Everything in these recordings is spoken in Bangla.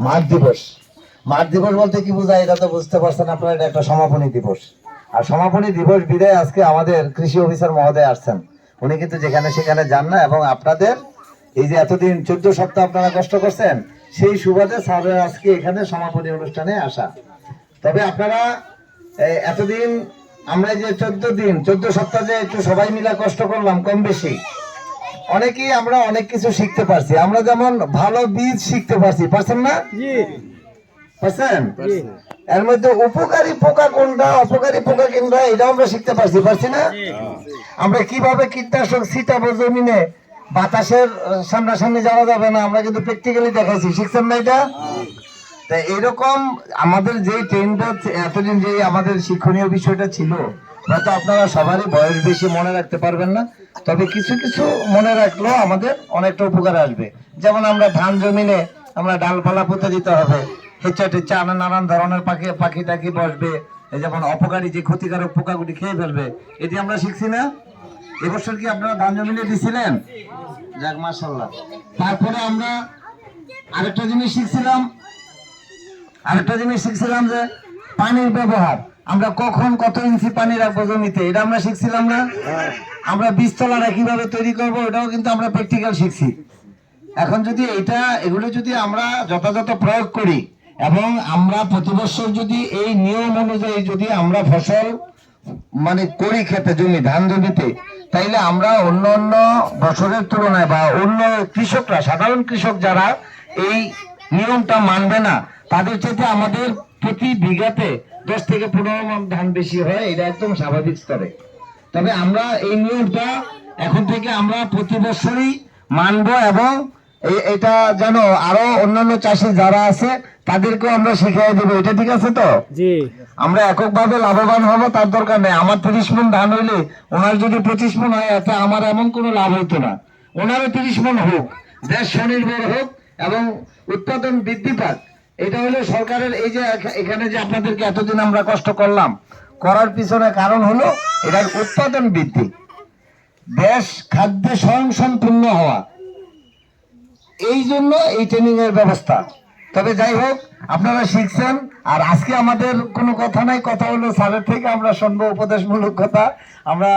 মাঘ দিবস। মাঘ দিবস বলতে কি বোঝায় এটা তো বুঝতে পারছেন আপনারা, এটা একটা সমাপনী দিবস। আর সমাপনী দিবস বিদায় আজকে আমাদের কৃষি অফিসার মহোদয় আসছেন। উনি কিন্তু যেখানে সেখানে যান না, এবং আপনাদের এই যে এতদিন 14 সপ্তাহ আপনারা কষ্ট করছেন, সেই সুবাদে স্যারের আজকে এখানে সমাপনী অনুষ্ঠানে আসা। তবে আপনারা এতদিন আমরা যে 14 সপ্তাহ যে একটু সবাই মিলে কষ্ট করলাম কম বেশি, অনেকেই আমরা অনেক কিছু শিখতে পারছি। আমরা যেমন ভালো বীজ শিখতে পারছি, পারছেন না? পারছেন? এর মধ্যে উপকারী পোকা কোনটা, অপকারী পোকা কোনটা, এটাও আমরা শিখতে পারছি, পারছি না? আমরা কিভাবে কীটনাশক ছিটাবো জমিনে, বাতাসের সামনাসামনি যাওয়া যাবে না, আমরা কিন্তু প্র্যাকটিক্যালি দেখাইছি, শিখছেন না এটা? তাই এরকম আমাদের যে ট্রেনটা এতদিন যে আমাদের শিক্ষণীয় বিষয়টা ছিল, হয়তো আপনারা সবারই বয়স বেশি মনে রাখতে পারবেন না, তবে কিছু কিছু মনে রাখলেও আমাদের অনেকটা উপকার আসবে। যেমন আমরা ধান জমিনে আমরা ডালপালা পুঁতে দিতে হবে, হেঁচা টেচা নানান ধরনের পাখি টাকি বসবে, এই যেমন অপকারী যে ক্ষতিকারক পোকাগুলি খেয়ে ফেলবে, এটি আমরা শিখছি না? এবছর কি আপনারা ধান জমিনে দিছিলেন? যাক মাশাআল্লাহ। তারপরে আমরা আরেকটা জিনিস শিখছিলাম যে পানির ব্যবহার, আমরা কখন কত ইঞ্চি পানি রাখবো জমিতে, এটা আমরা শিখছিলাম না? আমরা বীজতলাটা কিভাবে তৈরি করবো, এটাও কিন্তু আমরা প্র্যাকটিক্যাল শিখছি। এখন যদি এগুলো যদি আমরা যথাযথ প্রয়োগ করি, এবং আমরা প্রতি বছর যদি এই নিয়ম অনুযায়ী যদি আমরা ফসল মানে করি খেতে জমি ধান জমিতে, তাইলে আমরা অন্য অন্য বছরের তুলনায় বা অন্য কৃষকরা, সাধারণ কৃষক যারা এই নিয়মটা মানবে না, তাদের চাইতে আমাদের প্রতি বিঘাতে 10 থেকে 15 মণ ধান বেশি হয়, এটা একদম স্বাভাবিক স্তরে। তবে আমরা এই নিয়মটা এখন থেকে আমরা প্রতি বছরই মানবো, এবং এটা যেন আরো অন্যান্য চাষি যারা আছে তাদেরকেও আমরা শিখিয়ে দেবো। এটা ঠিক আছে তো? জি। আমরা এককভাবে লাভবান হবো তার দরকার নেই। আমার 30 মণ ধান হইলে ওনার যদি 25 মণ হয়, এতে আমার এমন কোনো লাভ হইতো না। ওনারও 30 মণ হোক, দেশ স্বনির্ভর হোক এবং উৎপাদন বৃদ্ধি পাক। এটা হলো সরকারের এই যে এখানে যে আপনাদেরকে এতদিন আমরা কষ্ট করলাম, করার পিছনে কারণ হলো এটার উৎপাদন বৃদ্ধি, দেশ খাদ্যে স্বয়ংসম্পূর্ণ হওয়া, এই জন্য এই ট্রেনিং এর ব্যবস্থা। তবে যাই হোক, আপনারা শিখছেন। আর আজকে আমাদের কোনো কথা নাই, কথা হলো স্যারের থেকে আমরা শুনবো উপদেশমূলক কথা। আমরা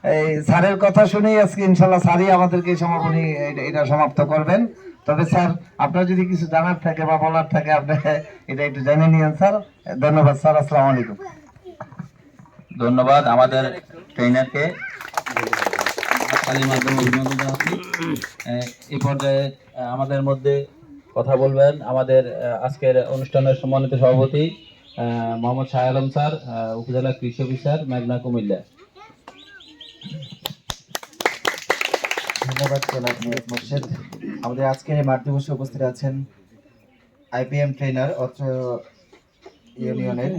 এই স্যারের কথা শুনেই আজকে ইনশাল্লাহ স্যারই আমাদেরকে সমাপনী এটা সমাপ্ত করবেন। তবে স্যার, আপনার যদি কিছু জানার থাকে বা বলার থাকে, আপনি এটা একটু জেনে নিয়েন স্যার। ধন্যবাদ স্যার, আসসালামু আলাইকুম। ধন্যবাদ আমাদের ট্রেনারকে, তালির মাধ্যমে অভিনন্দন জানাচ্ছি। এই পর্যায়ে আমাদের মধ্যে কথা বলবেন আমাদের আজকের অনুষ্ঠানের সম্মানিত সভাপতি মোহাম্মদ শাহ আলম স্যার, উপজেলা কৃষি অফিসার, মেঘনা, কুমিল্লা। ধন্যবাদ জনাব মোর্শেদ। আমাদের আজকের এই মাঠ দিবসে উপস্থিত আছেন আইপিএম ট্রেনার অত্র ইউনিয়নের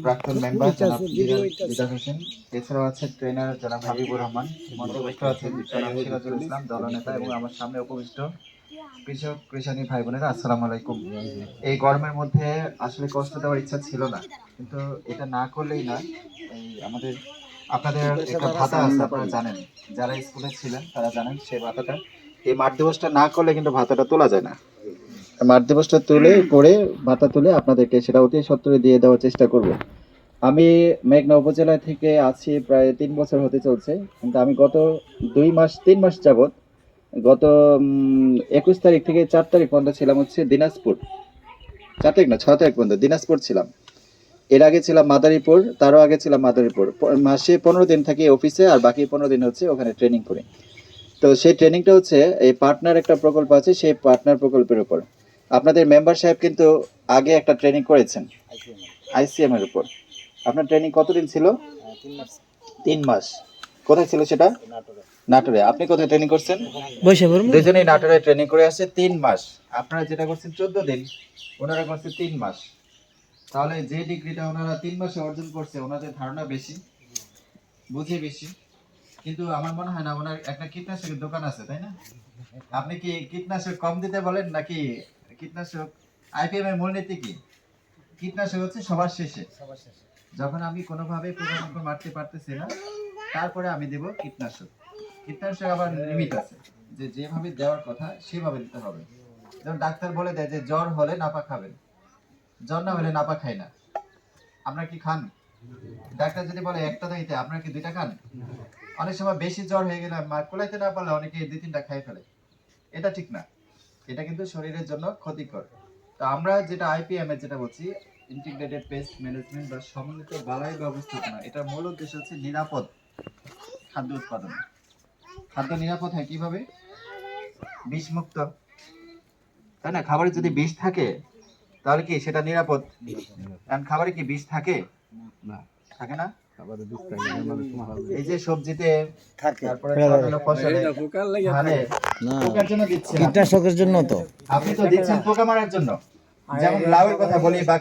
প্রাক্তন মেম্বার জনাব দিদার হোসেন। এছাড়াও আছেন ট্রেনার জনাব হাবিবুর রহমান, মধ্যস্থ আছেন জনাব সিরাজুল ইসলাম, দলনেতা, এবং আমার সামনে উপবিষ্ট কৃষক কৃষানী ভাই বোনেরা, আসসালামু আলাইকুম। এই গরমের মধ্যে আসলে কষ্ট দেওয়ার ইচ্ছা ছিল না, কিন্তু এটা না করলেই না। এই আমাদের আপনাদের একটা ভাতা আছে, আপনারা জানেন, যারা স্কুলে ছিলেন তারা জানেন সেই ভাতাটা, এই মাঠ দিবসটা না করলে কিন্তু ভাতাটা তোলা যায় না। মাঠ দিবসটা ভাতা তুলে আপনাদেরকে সেটা অতি সত্বরে দিয়ে দেওয়ার চেষ্টা করব। আমি মেঘনা উপজেলা থেকে আছি প্রায় 3 বছর হতে চলছে, কিন্তু আমি গত 3 মাস যাবত, গত 21 তারিখ থেকে 4 তারিখ পর্যন্ত ছিলাম হচ্ছে দিনাজপুর। 4 তারিখ না, 6 তারিখ পর্যন্ত দিনাজপুর ছিলাম। এর আগে ছিলাম মাদারীপুর, তারও আগে ছিলাম মাদারীপুর। মাসে 15 দিন থাকি অফিসে, আর বাকি 15 দিন হচ্ছে ওখানে ট্রেনিং করি। তো সেই ট্রেনিংটা হচ্ছে এই পার্টনার একটা প্রকল্প আছে, সেই পার্টনার প্রকল্পের উপর। আপনাদের মেম্বার সাহেব কিন্তু আগে একটা ট্রেনিং করেছেন আইসিএম এর উপর। আপনার ট্রেনিং কতদিন ছিল? 3 মাস। কোথায় ছিল সেটা? নাটোরে। আপনি কোথায় ট্রেনিং করছেন? দুজনেই নাটোরে ট্রেনিং করে আসছে 3 মাস। আপনারা যেটা করছেন 14 দিন, ওনারা করছে 3 মাস। তাহলে যে ডিগ্রিটা ওনারা 3 মাসে অর্জন করছে, ওনাদের ধারণা বেশি, বুঝি বেশি। কিন্তু আমার মনে হয় না, ওনার একটা কীটনাশকের দোকান আছে, তাই না? আপনি কি কীটনাশক কম দিতে বলেন নাকি? কীটনাশক আইপিএম এর মূলনীতি কি? কীটনাশক হচ্ছে সবার শেষে। যখন আমি কোনোভাবে পোকামাকড় মারতে পারতেছি না, তারপরে আমি দেব কীটনাশক। কীটনাশক আবার লিমিট আছে, যে যেভাবে দেওয়ার কথা সেভাবে দিতে হবে। যেমন ডাক্তার বলে দেয় যে জ্বর হলে নাপা খাবেন, জ্বর না হলে নাপা খাই না। আপনারা কি খান? ডাক্তার যদি বলে একটা দিতে, আপনারা কি 2টা খান? অনেক সময় বেশি জ্বর হয়ে গেলে কুলাইতে না পারলে অনেকে 2-3টা খাই ফেলে। এটা ঠিক না, এটা কিন্তু শরীরের জন্য ক্ষতিকর। তো আমরা যেটা আইপিএম এর যেটা বলছি, ইন্টিগ্রেটেড পেস্ট ম্যানেজমেন্ট বা সমন্বিত বালাই ব্যবস্থাপনা, এটার মূল উদ্দেশ্য হচ্ছে নিরাপদ খাদ্য উৎপাদন। খাদ্য নিরাপদ হয় কিভাবে? বিষমুক্ত, তাই না? খাবারে যদি বিষ থাকে তাহলে কি সেটা নিরাপদ? কারণ খাবারে কি বিষ থাকে? থাকে না। এই যে সবজিতে থাকে তারপরে অন্যান্য ফসলে ধানে পোকার জন্য দিচ্ছেন, কীটনাশকের জন্য তো আপনি তো দিচ্ছেন পোকা মারার জন্য। যেমন লাউয়ের কথা বলি বা